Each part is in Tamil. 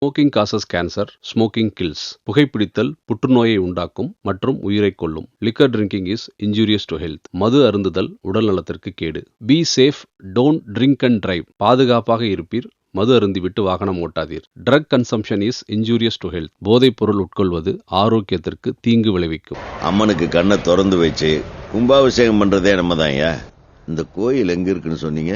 Smoking causes cancer, smoking kills. புகைப்பிடித்தல் புற்றுநோயை உண்டாக்கும் மற்றும் உயிரை கொல்லும். Liquor drinking is injurious to health. மது அருந்துதல் உடல் நலத்திற்கு கேடு. Be safe, don't drink and drive. பாதுகாப்பாக இருப்பீர், மது அருந்திவிட்டு வாகனம் ஓட்டாதீர். Drug consumption is injurious to health. போதைப் பொருள் உட்கொள்வது ஆரோக்கியத்திற்கு தீங்கு விளைவிக்கும். அம்மனுக்கு கண்ணை திறந்து வச்சு கும்பாபிஷேகம் பண்றதே நம்ம தான். இந்த கோயில் எங்க இருக்குன்னு சொன்னீங்க?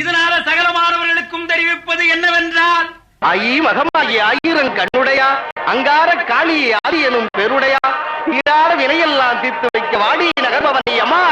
இதனால சகலமானவர்களுக்கும் தெரிவிப்பது என்னவென்றால், மகமாகி ஆயிரம் கண்ணுடையா, அங்கார காளி ஆதி எனும் பெருடையா, தீராத வினையெல்லாம் தீர்த்து வைக்க வாடி நகர்பவனி அம்மா.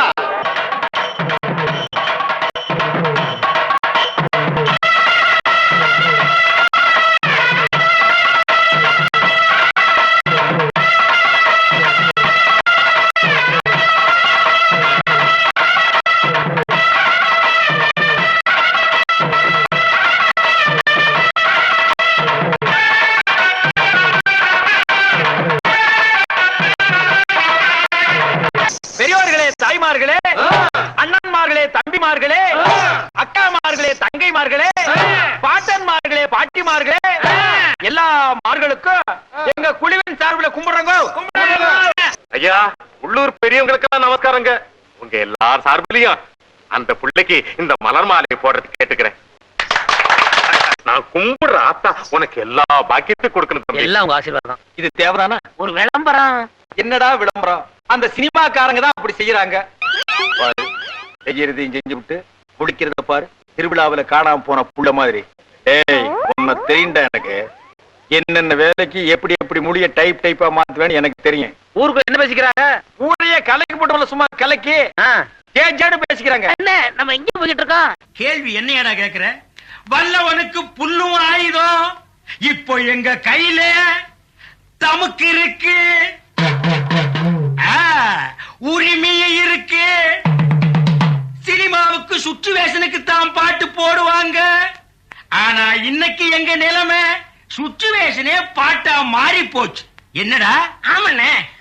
பெரியோர்களே, தாய்மார்களே, அண்ணன்மார்களே, தம்பிமார்களே, அக்காமார்களே, தங்கைமார்களே, பாட்டன்மார்களே, பாட்டிமார்களே, எல்லா மார்களுக்கும் எங்க குழுவின் சார்பில் கும்பிடுறோங்க. ஐயா, உள்ளூர் பெரியவங்களுக்கெல்லாம் நமஸ்காரங்க. உங்க எல்லார் சார்பிலையும் அந்த பிள்ளைக்கு இந்த மலர் மாலை போடுறது கேட்டுக்கிறேன். நான் கும்பிடுற ஆத்தா உனக்கு எல்லா பாக்கியத்தையும் கொடுக்கணும். எல்லாம் உங்க ஆசீர்வாதம். இது தேவைதானா? ஒரு விளம்பரம். என்னடா விளம்பரம்? அந்த சினிமாக்காரங்க தான் அப்படி செய்யறாங்க. பாரு, செய்யறதையும் செஞ்சு விட்டு குடிக்கிறத பாரு. திருவிழாவில காணாம போன புள்ள மாதிரி. ஏய், உன்னை தெரியுண்டா எனக்கு. என்னென்ன வேலைக்கு எப்படி எப்படி முடிய டைப் டைப்பா மாத்துவேன்னு எனக்கு தெரியும். ஊருக்கு என்ன பேசிக்கிறாங்க? ஊரையே கலைக்கு போட்டவங்கள சும்மா கலைக்கு ஜேஜாடு பேசிக்கிறாங்க. என்ன நம்ம எங்க போயிட்டு இருக்கோம்? கேள்வி என்னையடா கேக்குற? வல்லவனுக்கு புல்லும் ஆயுதம். இப்போ எங்க கையில தமக்கு இருக்கு, உரிமையை இருக்கு. சினிமாவுக்கு சுச்சுவேஷனுக்கு தான் பாட்டு போடுவாங்க. ஆனா இன்னைக்கு எங்க நிலைமை சுச்சுவேஷனே பாட்டா மாறி போச்சு. என்னடா? ஆமாண்ணே.